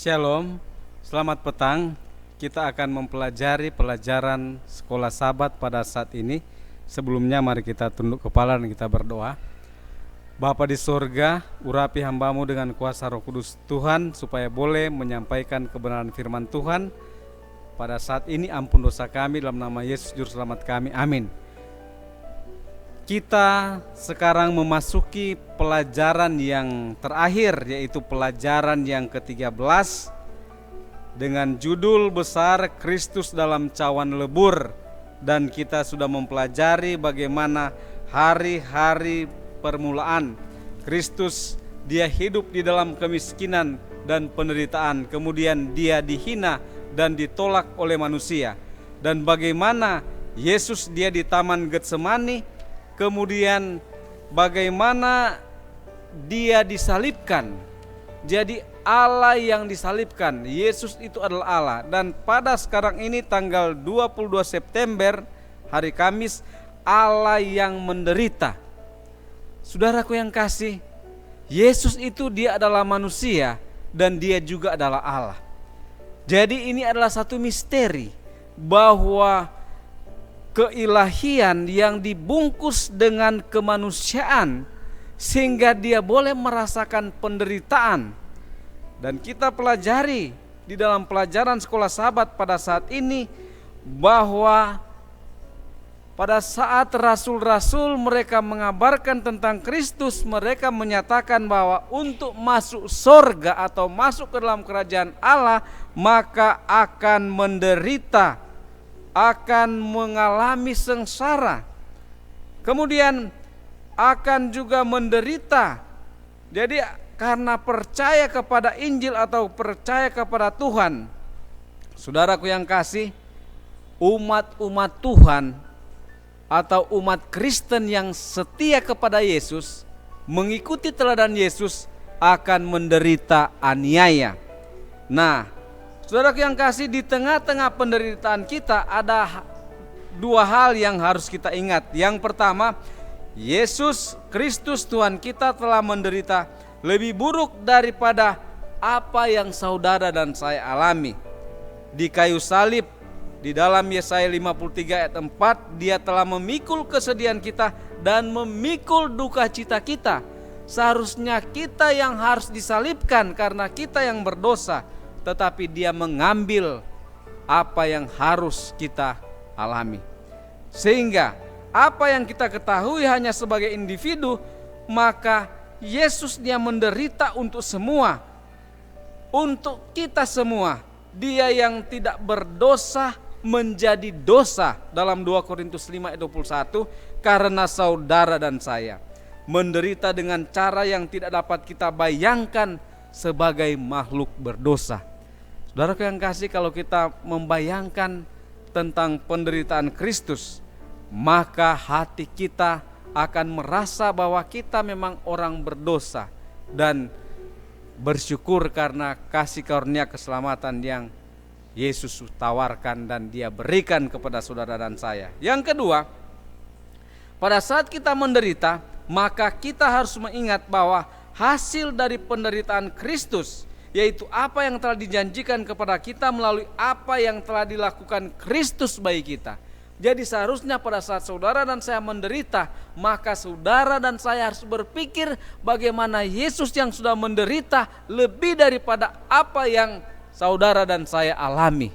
Shalom, selamat petang. Kita akan mempelajari pelajaran sekolah Sabat pada saat ini. Sebelumnya mari kita tunduk kepala dan kita berdoa. Bapa di sorga, urapi hambamu dengan kuasa Roh Kudus Tuhan, supaya boleh menyampaikan kebenaran firman Tuhan. Pada saat ini ampun dosa kami dalam nama Yesus Juru Selamat kami, amin. Kita sekarang memasuki pelajaran yang terakhir, yaitu pelajaran yang ke-13 dengan judul besar Kristus dalam cawan lebur. Dan kita sudah mempelajari bagaimana hari-hari permulaan Kristus, dia hidup di dalam kemiskinan dan penderitaan, kemudian dia dihina dan ditolak oleh manusia, dan bagaimana Yesus dia di Taman Getsemani, kemudian bagaimana dia disalibkan. Jadi Allah yang disalibkan, Yesus itu adalah Allah. Dan pada sekarang ini tanggal 22 September, hari Kamis, Allah yang menderita. Saudaraku yang kasih, Yesus itu dia adalah manusia dan dia juga adalah Allah. Jadi ini adalah satu misteri bahwa keilahian yang dibungkus dengan kemanusiaan sehingga dia boleh merasakan penderitaan. Dan kita pelajari di dalam pelajaran sekolah Sabat pada saat ini bahwa pada saat rasul-rasul mereka mengabarkan tentang Kristus, mereka menyatakan bahwa untuk masuk surga atau masuk ke dalam kerajaan Allah maka akan menderita, akan mengalami sengsara, kemudian akan juga menderita. Jadi karena percaya kepada Injil atau percaya kepada Tuhan, saudaraku yang kasih, umat-umat Tuhan atau umat Kristen yang setia kepada Yesus, mengikuti teladan Yesus, akan menderita aniaya. Nah, saudaraku yang kasih, di tengah-tengah penderitaan kita ada dua hal yang harus kita ingat. Yang pertama, Yesus Kristus Tuhan kita telah menderita lebih buruk daripada apa yang saudara dan saya alami. Di kayu salib, di dalam Yesaya 53 ayat 4, dia telah memikul kesedihan kita dan memikul duka cita kita. Seharusnya kita yang harus disalibkan karena kita yang berdosa, tetapi dia mengambil apa yang harus kita alami. Sehingga apa yang kita ketahui hanya sebagai individu, maka Yesus dia menderita untuk semua, untuk kita semua. Dia yang tidak berdosa menjadi dosa dalam 2 Korintus 5 ayat 21, karena saudara dan saya menderita dengan cara yang tidak dapat kita bayangkan sebagai makhluk berdosa. Saudara yang kasih, kalau kita membayangkan tentang penderitaan Kristus, maka hati kita akan merasa bahwa kita memang orang berdosa dan bersyukur karena kasih karunia keselamatan yang Yesus tawarkan dan dia berikan kepada saudara dan saya. Yang kedua, pada saat kita menderita, maka kita harus mengingat bahwa hasil dari penderitaan Kristus, yaitu apa yang telah dijanjikan kepada kita melalui apa yang telah dilakukan Kristus bagi kita. Jadi seharusnya pada saat saudara dan saya menderita, maka saudara dan saya harus berpikir bagaimana Yesus yang sudah menderita lebih daripada apa yang saudara dan saya alami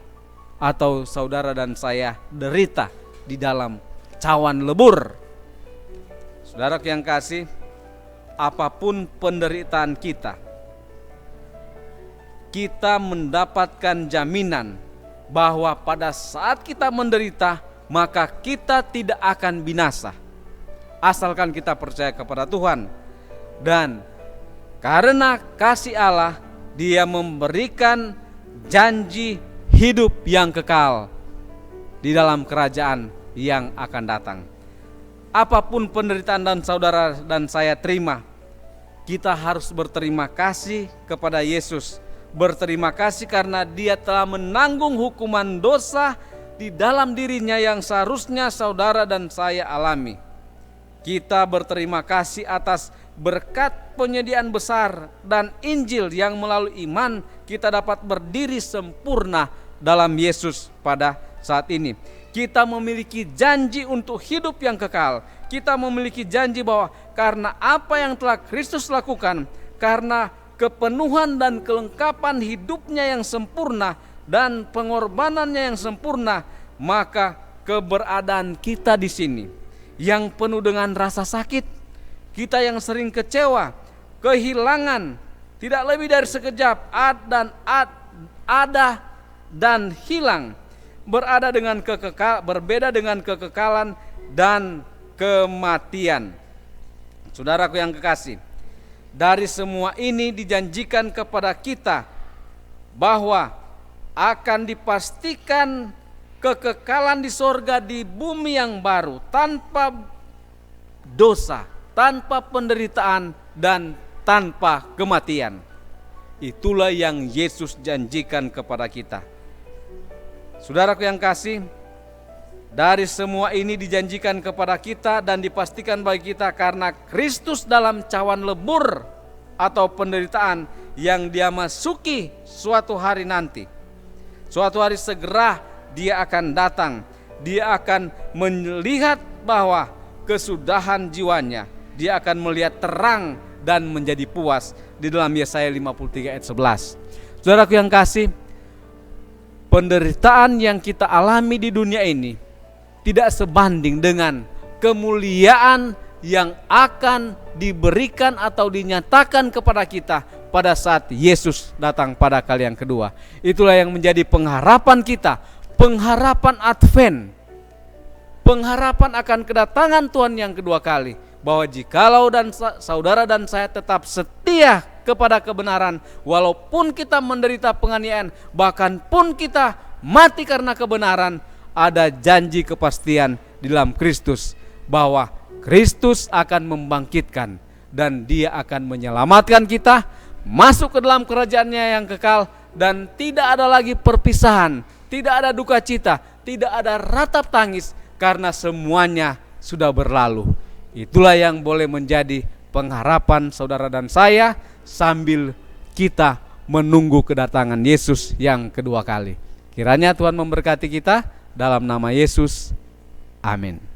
atau saudara dan saya derita di dalam cawan lebur. Saudara yang kasih, apapun penderitaan kita, kita mendapatkan jaminan bahwa pada saat kita menderita, maka kita tidak akan binasa, asalkan kita percaya kepada Tuhan. Dan karena kasih Allah, dia memberikan janji hidup yang kekal di dalam kerajaan yang akan datang. Apapun penderitaan dan saudara dan saya terima, kita harus berterima kasih kepada Yesus. Berterima kasih karena dia telah menanggung hukuman dosa di dalam dirinya yang seharusnya saudara dan saya alami. Kita berterima kasih atas berkat penyediaan besar dan Injil yang melalui iman kita dapat berdiri sempurna dalam Yesus pada saat ini. Kita memiliki janji untuk hidup yang kekal. Kita memiliki janji bahwa karena apa yang telah Kristus lakukan, karena kepenuhan dan kelengkapan hidupnya yang sempurna dan pengorbanannya yang sempurna, maka keberadaan kita di sini yang penuh dengan rasa sakit, kita yang sering kecewa, kehilangan, tidak lebih dari sekejap, ada dan hilang, berbeda dengan kekekalan dan kematian. Saudaraku yang kekasih, dari semua ini dijanjikan kepada kita bahwa akan dipastikan kekekalan di sorga di bumi yang baru, tanpa dosa, tanpa penderitaan, dan tanpa kematian. Itulah yang Yesus janjikan kepada kita. Saudaraku yang kasih, dari semua ini dijanjikan kepada kita dan dipastikan bagi kita karena Kristus dalam cawan lebur atau penderitaan yang Dia masuki suatu hari nanti. Suatu hari segera Dia akan datang. Dia akan melihat bahwa kesudahan jiwanya. Dia akan melihat terang dan menjadi puas. Di dalam Yesaya 53 ayat 11. Saudaraku yang kasih, penderitaan yang kita alami di dunia ini tidak sebanding dengan kemuliaan yang akan diberikan atau dinyatakan kepada kita pada saat Yesus datang pada kali yang kedua. Itulah yang menjadi pengharapan kita, pengharapan Advent, pengharapan akan kedatangan Tuhan yang kedua kali, bahwa jikalau saudara dan saya tetap setia kepada kebenaran, walaupun kita menderita penganiayaan, bahkan pun kita mati karena kebenaran, ada janji kepastian di dalam Kristus bahwa Kristus akan membangkitkan dan Dia akan menyelamatkan kita masuk ke dalam kerajaan-Nya yang kekal, dan tidak ada lagi perpisahan, tidak ada duka cita, tidak ada ratap tangis, karena semuanya sudah berlalu. Itulah yang boleh menjadi pengharapan saudara dan saya sambil kita menunggu kedatangan Yesus yang kedua kali. Kiranya Tuhan memberkati kita dalam nama Yesus. Amin.